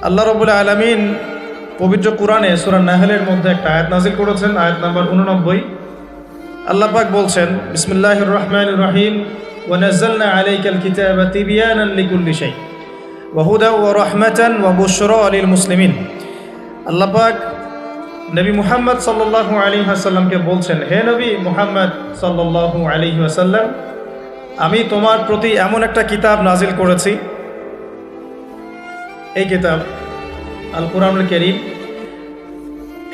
আল্লাহ রাব্বুল আলামিন পবিত্র কোরআনে সূরা নাহলের মধ্যে একটা আয়াত নাযিল করেছেন, আয়াত নাম্বার 89। আল্লাহ পাক বলছেন, বিসমিল্লাহির রহমানির রহিম, ওয়া নাযালনা আলাইকাল কিতাবা তিবয়ানান লিকুল্লি শাই ওয়া হুদা ওয়া রাহমাতান ওয়া বুশরা লিল মুসলিমিন। আল্লাহ পাক নবী মুহাম্মদ সাল্লাল্লাহু আলাইহি ওয়াসাল্লামকে বলছেন, হে নবী মুহাম্মদ সাল্লাল্লাহু আলাইহি ওয়াসাল্লাম, আমি তোমার প্রতি এমন একটা কিতাব নাজিল করেছি, এই কিতাব আল কুরআনুল কারীম।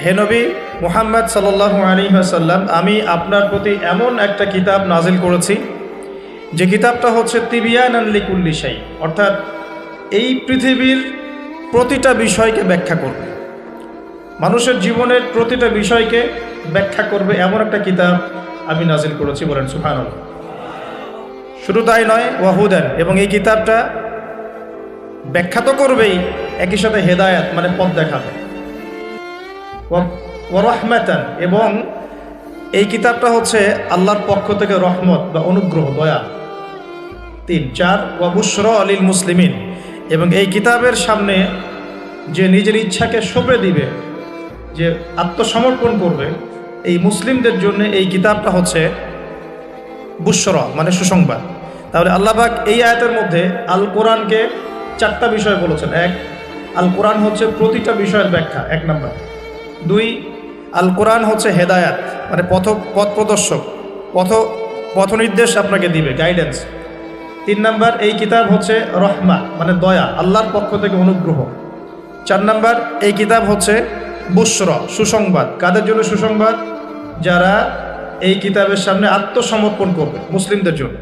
হে নবী মুহাম্মদ সাল্লাল্লাহু আলাইহি ওয়াসাল্লাম, আমি আপনার প্রতি এমন একটা কিতাব নাজিল করেছি যে কিতাবটা হচ্ছে তিবিয়ানান লিকুল্লি শাই, অর্থাৎ এই পৃথিবীর প্রতিটা বিষয়কে ব্যাখ্যা করবে, মানুষের জীবনের প্রতিটা বিষয়কে ব্যাখ্যা করবে, এমন একটা কিতাব আমি নাজিল করেছি। বলেন সুবহানাল্লাহ। শুধু তাই নয়, ওয়াহুদান, এবং এই কিতাবটা ব্যাখ্যা তো করবেই, একই সাথে হেদায়াত মানে পথ দেখাবে, ওয়া রাহমাতান, এবং এই কিতাবটা হচ্ছে আল্লাহর পক্ষ থেকে রহমত বা অনুগ্রহ, দয়া। 3, 4, ওয়া বুশরা লিল মুসলিমিন, এবং এই কিতাবের সামনে যে নিজের ইচ্ছাকে সঁপে দিবে, যে আত্মসমর্পণ করবে, এই মুসলিমদের জন্য এই কিতাবটা হচ্ছে বুশরা মানে সুসংবাদ। তাহলে আল্লাহ পাক এই আয়াতের মধ্যে আল কোরআনকে 4টা বিষয় বলেছেন। 1, আল কোরআন হচ্ছে প্রতিটা বিষয়ের ব্যাখ্যা, 1 নাম্বার। 2, আল কোরআন হচ্ছে হেদায়াত মানে পথ প্রদর্শক, পথ নির্দেশ আপনাকে দিবে, গাইডেন্স। 3 নাম্বার, এই কিতাব হচ্ছে রহমা মানে দয়া, আল্লাহর পক্ষ থেকে অনুগ্রহ। 4 নাম্বার, এই কিতাব হচ্ছে বুশরা সুসংবাদ। কাদের জন্য সুসংবাদ? যারা এই কিতাবের সামনে আত্মসমর্পণ করবে, মুসলিমদের জন্য।